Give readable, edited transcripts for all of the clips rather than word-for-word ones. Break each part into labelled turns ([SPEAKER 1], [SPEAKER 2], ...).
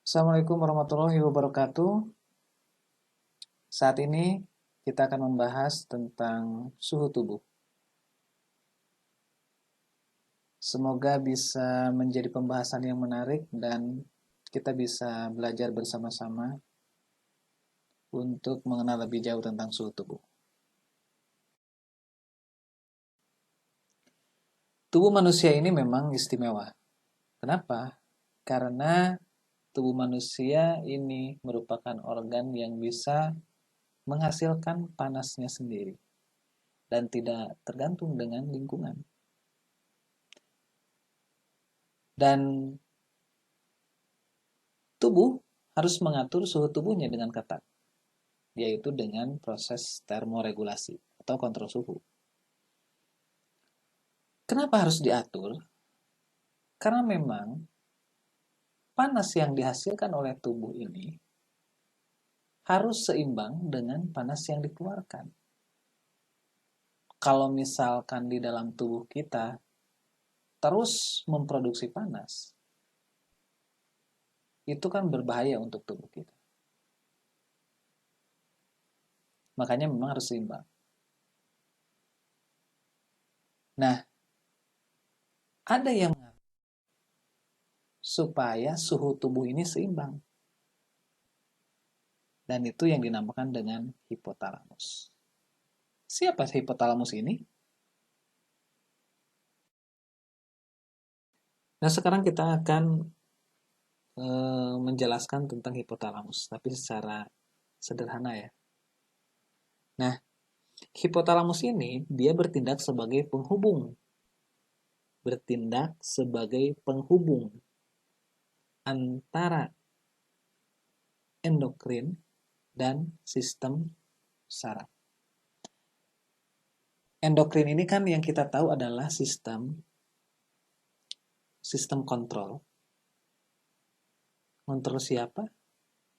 [SPEAKER 1] Assalamualaikum warahmatullahi wabarakatuh. Saat ini kita akan membahas tentang suhu tubuh. Semoga bisa menjadi pembahasan yang menarik dan kita bisa belajar bersama-sama untuk mengenal lebih jauh tentang suhu tubuh. Tubuh manusia ini memang istimewa. Kenapa? Karena tubuh manusia ini merupakan organ yang bisa menghasilkan panasnya sendiri dan tidak tergantung dengan lingkungan. Dan tubuh harus mengatur suhu tubuhnya dengan ketat, yaitu dengan proses termoregulasi atau kontrol suhu. Kenapa harus diatur? Karena memang panas yang dihasilkan oleh tubuh ini harus seimbang dengan panas yang dikeluarkan. Kalau misalkan di dalam tubuh kita terus memproduksi panas, itu kan berbahaya untuk tubuh kita. Makanya memang harus seimbang. Nah, ada yang supaya suhu tubuh ini seimbang. Dan itu yang dinamakan dengan hipotalamus. Siapa hipotalamus ini? Nah, sekarang kita akan menjelaskan tentang hipotalamus, tapi secara sederhana ya. Nah, hipotalamus ini dia bertindak sebagai penghubung. Bertindak sebagai penghubung antara endokrin dan sistem saraf. Endokrin ini kan yang kita tahu adalah sistem kontrol. Kontrol siapa?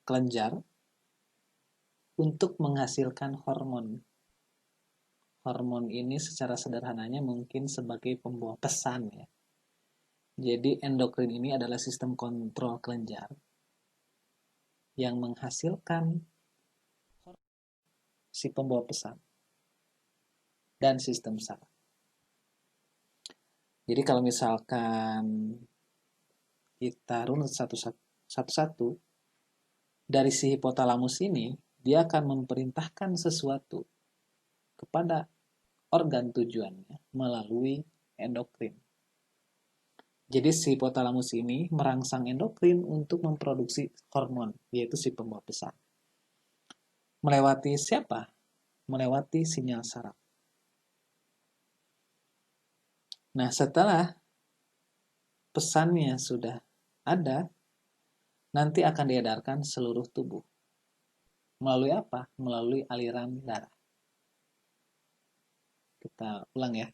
[SPEAKER 1] Kelenjar untuk menghasilkan hormon. Hormon ini secara sederhananya mungkin sebagai pembawa pesan ya. Jadi endokrin ini adalah sistem kontrol kelenjar yang menghasilkan si pembawa pesan dan sistem saraf. Jadi kalau misalkan kita runut satu-satu dari si hipotalamus ini, dia akan memerintahkan sesuatu kepada organ tujuannya melalui endokrin. Jadi si hipotalamus ini merangsang endokrin untuk memproduksi hormon, yaitu si pembawa pesan. Melewati siapa? Melewati sinyal saraf. Nah, setelah pesannya sudah ada, nanti akan diedarkan seluruh tubuh. Melalui apa? Melalui aliran darah. Kita ulang ya.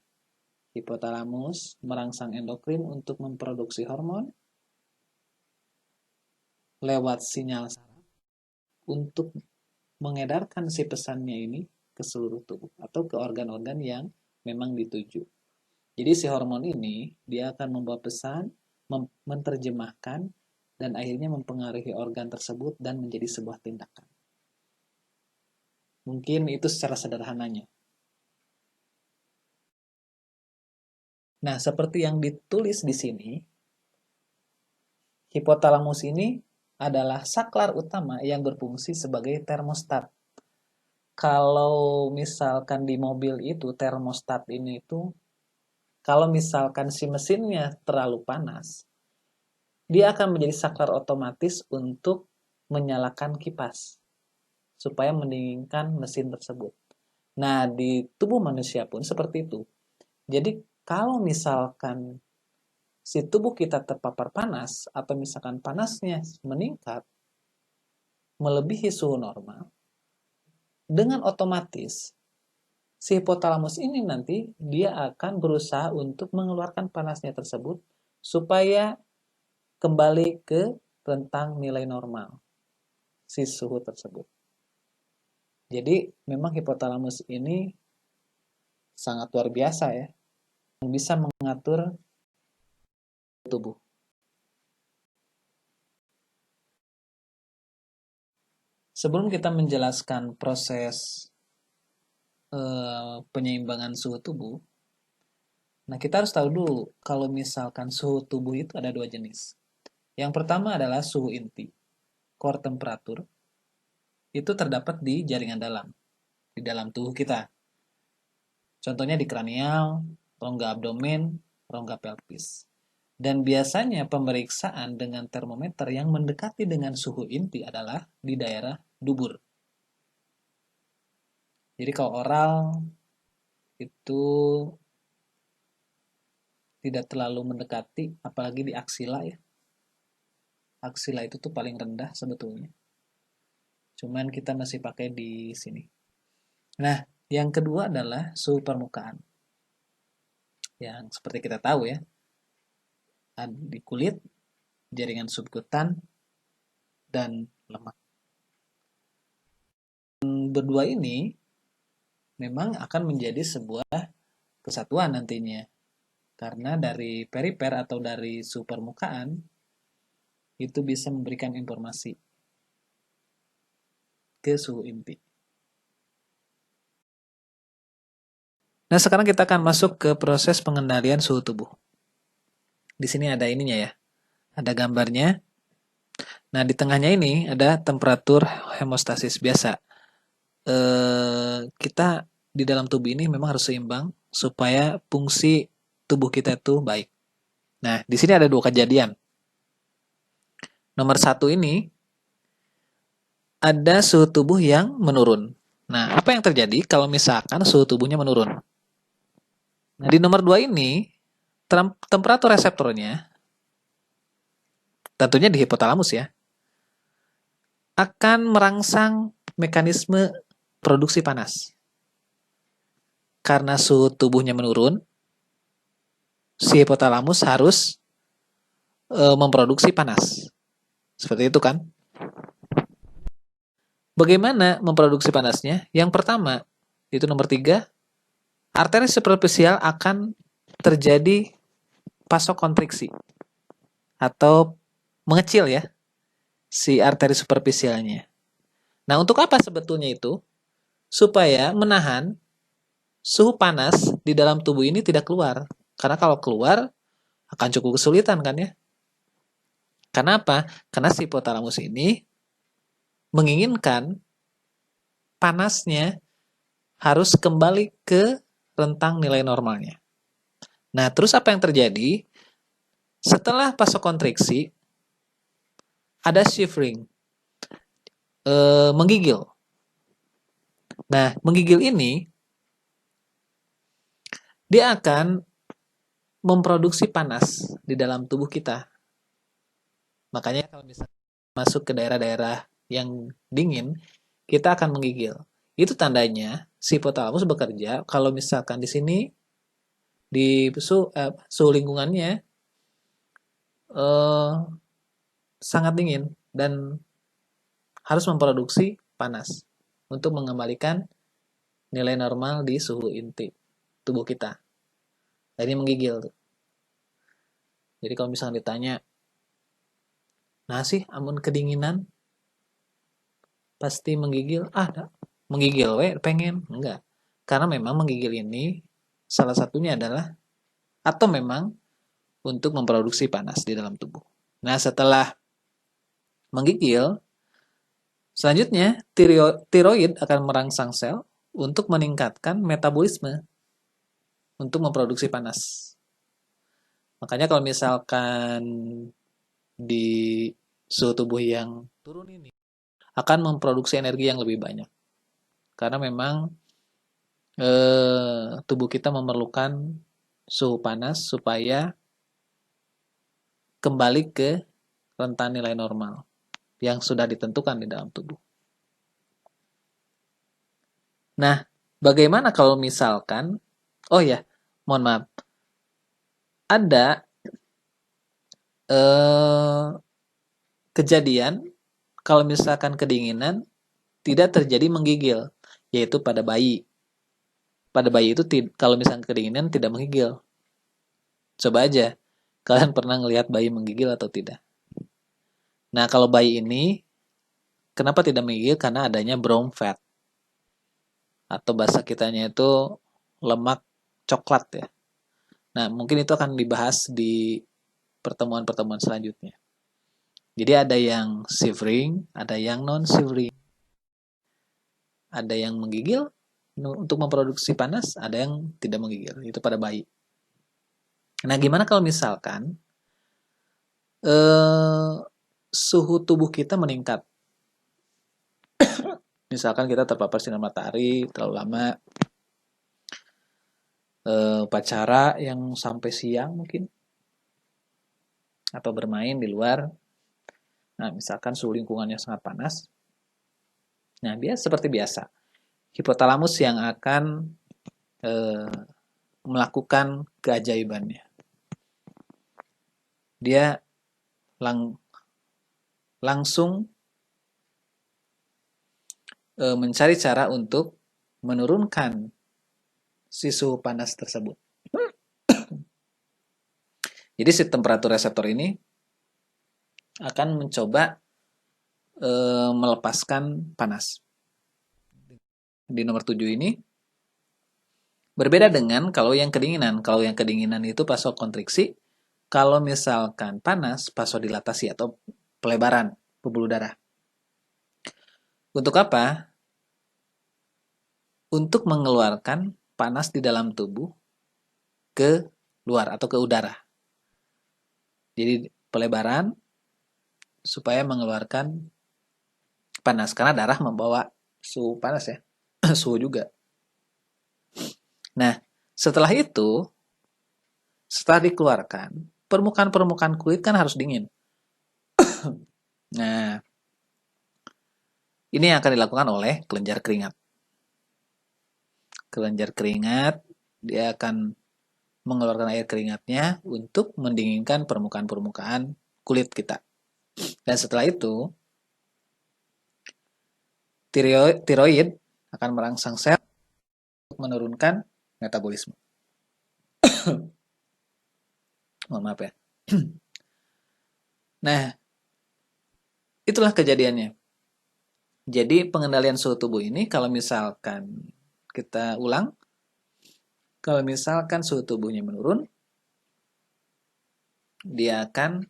[SPEAKER 1] Hipotalamus merangsang endokrin untuk memproduksi hormon lewat sinyal saraf untuk mengedarkan si pesannya ini ke seluruh tubuh atau ke organ-organ yang memang dituju. Jadi si hormon ini dia akan membawa pesan, menerjemahkan, dan akhirnya mempengaruhi organ tersebut dan menjadi sebuah tindakan. Mungkin itu secara sederhananya. Nah, seperti yang ditulis di sini, hipotalamus ini adalah saklar utama yang berfungsi sebagai termostat. Kalau misalkan di mobil itu termostat ini itu, kalau misalkan si mesinnya terlalu panas, dia akan menjadi saklar otomatis untuk menyalakan kipas supaya mendinginkan mesin tersebut. Nah, di tubuh manusia pun seperti itu. Jadi, kalau misalkan si tubuh kita terpapar panas atau misalkan panasnya meningkat melebihi suhu normal, dengan otomatis si hipotalamus ini nanti dia akan berusaha untuk mengeluarkan panasnya tersebut supaya kembali ke rentang nilai normal si suhu tersebut. Jadi memang hipotalamus ini sangat luar biasa ya, yang bisa mengatur tubuh. sebelum kita menjelaskan proses penyeimbangan suhu tubuh, nah kita harus tahu dulu kalau misalkan suhu tubuh itu ada dua jenis. Yang pertama adalah suhu inti, core temperature, itu terdapat di jaringan dalam, di dalam tubuh kita. Contohnya di kranial, rongga abdomen, rongga pelvis. Dan biasanya pemeriksaan dengan termometer yang mendekati dengan suhu inti adalah di daerah dubur. Jadi kalau oral itu tidak terlalu mendekati, apalagi di aksila ya. Aksila itu tuh paling rendah sebetulnya. Cuman kita masih pakai di sini. Nah, yang kedua adalah suhu permukaan. Yang seperti kita tahu ya, di kulit, jaringan subkutan, dan lemak. Berdua ini memang akan menjadi sebuah kesatuan nantinya. Karena dari perifer atau dari suhu permukaan, itu bisa memberikan informasi ke suhu inti. Nah, sekarang kita akan masuk ke proses pengendalian suhu tubuh. Di sini ada ininya ya, ada gambarnya. Nah, di tengahnya ini ada temperatur hemostasis biasa. Kita di dalam tubuh ini memang harus seimbang supaya fungsi tubuh kita itu baik. Nah, di sini ada dua kejadian. Nomor satu ini ada suhu tubuh yang menurun. Nah, apa yang terjadi kalau misalkan suhu tubuhnya menurun? Nah, di nomor 2 ini, temperatur reseptornya, tentunya di hipotalamus ya, akan merangsang mekanisme produksi panas. Karena suhu tubuhnya menurun, si hipotalamus harus memproduksi panas. Seperti itu kan? Bagaimana memproduksi panasnya? Yang pertama, itu nomor 3, arteri superficial akan terjadi vasokonstriksi atau mengecil ya si arteri superficialnya. Nah, untuk apa sebetulnya itu? Supaya menahan suhu panas di dalam tubuh ini tidak keluar. Karena kalau keluar akan cukup kesulitan kan ya. Kenapa? Karena si hipotalamus ini menginginkan panasnya harus kembali ke rentang nilai normalnya. Nah, terus apa yang terjadi? Setelah vasokonstriksi, ada shivering, menggigil. Nah, menggigil ini, dia akan memproduksi panas di dalam tubuh kita. Makanya kalau misalnya masuk ke daerah-daerah yang dingin, kita akan menggigil. Itu tandanya si hipotalamus bekerja kalau misalkan di sini di suhu lingkungannya sangat dingin dan harus memproduksi panas untuk mengembalikan nilai normal di suhu inti tubuh kita. Nah, ini menggigil tuh. Jadi kalau misalnya ditanya, nah sih amun kedinginan pasti menggigil, menggigil pengen, enggak. Karena memang menggigil ini salah satunya adalah atau memang untuk memproduksi panas di dalam tubuh. Nah, setelah menggigil, selanjutnya tiroid akan merangsang sel untuk meningkatkan metabolisme untuk memproduksi panas. Makanya kalau misalkan di suhu tubuh yang turun ini akan memproduksi energi yang lebih banyak. Karena memang tubuh kita memerlukan suhu panas supaya kembali ke rentan nilai normal yang sudah ditentukan di dalam tubuh. Nah, bagaimana kalau misalkan, oh ya, mohon maaf, ada kejadian kalau misalkan kedinginan tidak terjadi menggigil, yaitu pada bayi. Pada bayi itu kalau misalkan kedinginan tidak menggigil. Coba aja, kalian pernah ngelihat bayi menggigil atau tidak? Nah, kalau bayi ini, Kenapa tidak menggigil? Karena adanya brown fat. Atau bahasa kitanya itu lemak coklat ya. Nah, mungkin itu akan dibahas di pertemuan-pertemuan selanjutnya. Jadi ada yang shivering, ada yang non-shivering. Ada yang menggigil untuk memproduksi panas, ada yang tidak menggigil. Itu pada bayi. Nah, gimana kalau misalkan suhu tubuh kita meningkat? Misalkan kita terpapar sinar matahari terlalu lama, upacara yang sampai siang mungkin, atau bermain di luar. Nah, misalkan suhu lingkungannya sangat panas. Nah, dia seperti biasa. Hipotalamus yang akan melakukan keajaibannya. Dia langsung mencari cara untuk menurunkan si suhu panas tersebut. Jadi si temperatur reseptor ini akan mencoba melepaskan panas. Di nomor 7 ini berbeda dengan kalau yang kedinginan. Kalau yang kedinginan itu vasokonstriksi. Kalau misalkan panas, vasodilatasi atau pelebaran pembuluh darah. Untuk apa? Untuk mengeluarkan panas di dalam tubuh ke luar atau ke udara. Jadi pelebaran supaya mengeluarkan panas. Karena darah membawa suhu panas ya. Suhu juga. Nah, setelah itu, setelah dikeluarkan, permukaan-permukaan kulit kan harus dingin. Nah, ini yang akan dilakukan oleh kelenjar keringat. Kelenjar keringat, dia akan mengeluarkan air keringatnya untuk mendinginkan permukaan-permukaan kulit kita. Dan setelah itu, tiroid akan merangsang sel untuk menurunkan metabolisme. Mohon maaf ya. Nah, itulah kejadiannya. Jadi pengendalian suhu tubuh ini kalau misalkan kita ulang, kalau misalkan suhu tubuhnya menurun, dia akan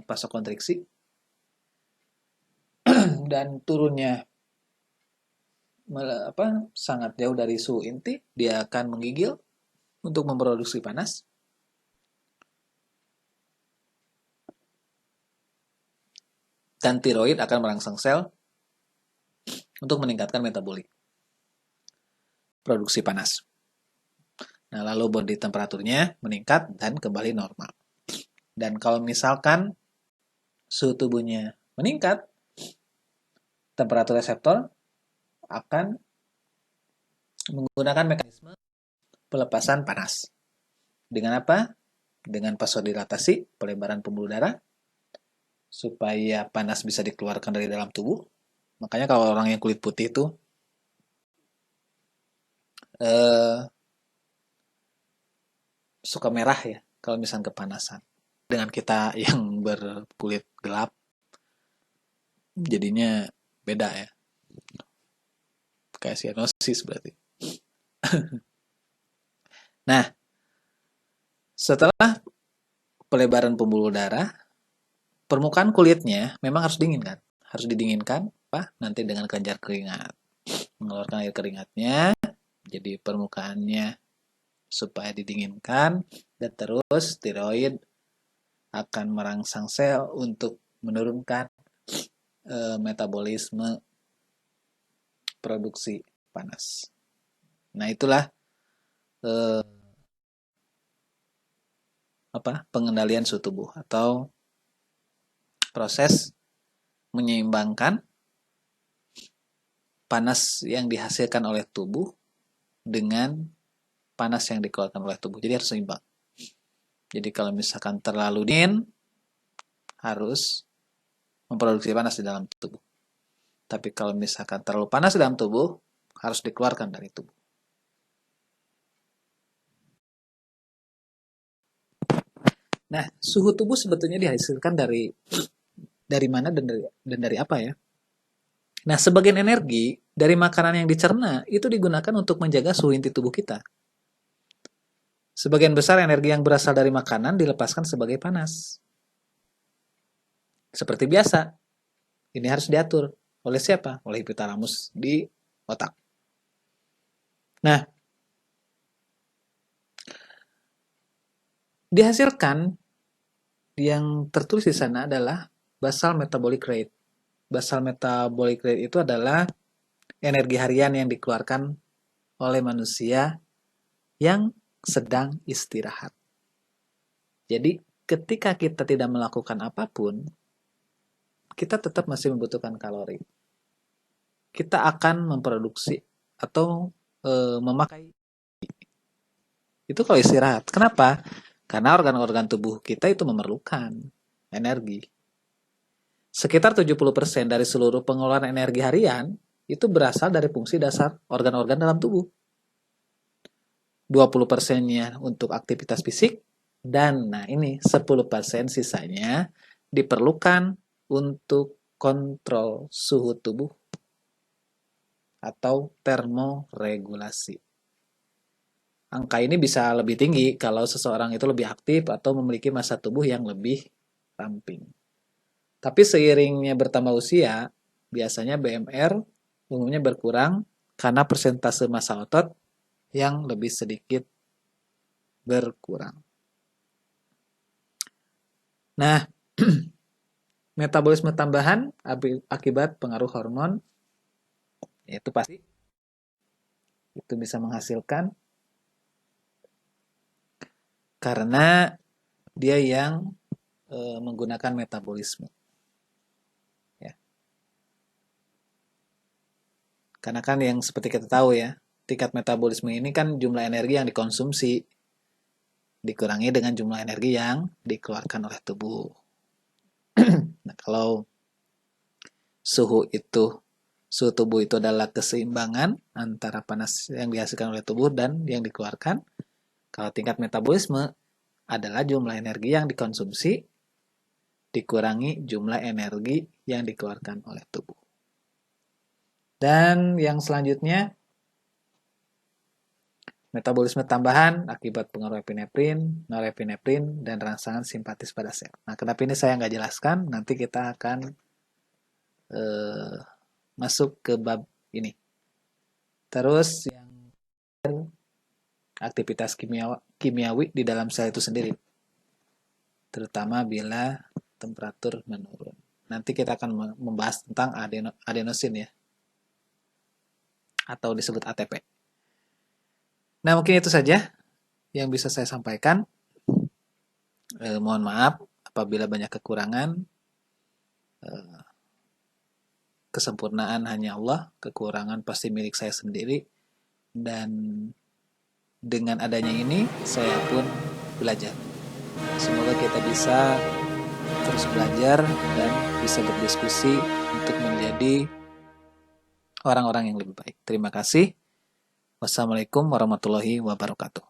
[SPEAKER 1] vasokonstriksi dan turunnya sangat jauh dari suhu inti, dia akan menggigil untuk memproduksi panas. Dan tiroid akan merangsang sel untuk meningkatkan metabolik produksi panas. Nah, lalu body temperaturnya meningkat dan kembali normal. Dan kalau misalkan suhu tubuhnya meningkat, temperatur reseptor akan menggunakan mekanisme pelepasan panas. Dengan apa? Dengan vasodilatasi, pelebaran pembuluh darah, supaya panas bisa dikeluarkan dari dalam tubuh. Makanya kalau orang yang kulit putih itu suka merah ya, kalau misalnya kepanasan. Dengan kita yang berkulit gelap, jadinya beda ya. Kayak cyanosis berarti. Nah, setelah pelebaran pembuluh darah, permukaan kulitnya memang harus dingin kan? Harus didinginkan, apa? Nanti dengan kelenjar keringat. Mengeluarkan air keringatnya, jadi permukaannya supaya didinginkan, dan terus tiroid akan merangsang sel untuk menurunkan metabolisme produksi panas. Nah, itulah pengendalian suhu tubuh atau proses menyeimbangkan panas yang dihasilkan oleh tubuh dengan panas yang dikeluarkan oleh tubuh. Jadi harus seimbang. Jadi kalau misalkan terlalu dingin, harus memproduksi panas di dalam tubuh. Tapi kalau misalkan terlalu panas di dalam tubuh, harus dikeluarkan dari tubuh. Nah, suhu tubuh sebetulnya dihasilkan dari mana dan dari apa ya? Nah, sebagian energi dari makanan yang dicerna itu digunakan untuk menjaga suhu inti tubuh kita. Sebagian besar energi yang berasal dari makanan dilepaskan sebagai panas. Seperti biasa, ini harus diatur. Oleh siapa? Oleh hipotalamus di otak. Nah, dihasilkan yang tertulis di sana adalah basal metabolic rate. Basal metabolic rate itu adalah energi harian yang dikeluarkan oleh manusia yang sedang istirahat. Jadi, ketika kita tidak melakukan apapun, kita tetap masih membutuhkan kalori. Kita akan memproduksi atau memakai itu kalau istirahat. Kenapa? Karena organ-organ tubuh kita itu memerlukan energi. Sekitar 70% dari seluruh pengeluaran energi harian itu berasal dari fungsi dasar organ-organ dalam tubuh. 20%-nya untuk aktivitas fisik, dan nah ini 10% sisanya diperlukan untuk kontrol suhu tubuh atau termoregulasi. Angka ini bisa lebih tinggi kalau seseorang itu lebih aktif atau memiliki massa tubuh yang lebih ramping. Tapi seiringnya bertambah usia, biasanya BMR umumnya berkurang karena persentase massa otot yang lebih sedikit berkurang. Nah, metabolisme tambahan akibat pengaruh hormon, yaitu pasti itu bisa menghasilkan karena dia yang menggunakan metabolisme. Ya. Karena kan yang seperti kita tahu ya, tingkat metabolisme ini kan jumlah energi yang dikonsumsi dikurangi dengan jumlah energi yang dikeluarkan oleh tubuh. Nah, kalau suhu tubuh itu adalah keseimbangan antara panas yang dihasilkan oleh tubuh dan yang dikeluarkan. Kalau tingkat metabolisme adalah jumlah energi yang dikonsumsi dikurangi jumlah energi yang dikeluarkan oleh tubuh. Dan yang selanjutnya, metabolisme tambahan akibat pengaruh epinefrin, norepinefrin, dan rangsangan simpatis pada sel. Nah, kenapa ini saya nggak jelaskan? Nanti kita akan masuk ke bab ini. Terus yang aktivitas kimiawi di dalam sel itu sendiri, terutama bila temperatur menurun. Nanti kita akan membahas tentang adenosin ya, atau disebut ATP. Nah, mungkin itu saja yang bisa saya sampaikan. Mohon maaf apabila banyak kekurangan. Kesempurnaan hanya Allah, kekurangan pasti milik saya sendiri. Dan dengan adanya ini, saya pun belajar. Semoga kita bisa terus belajar dan bisa berdiskusi untuk menjadi orang-orang yang lebih baik. Terima kasih. Wassalamualaikum warahmatullahi wabarakatuh.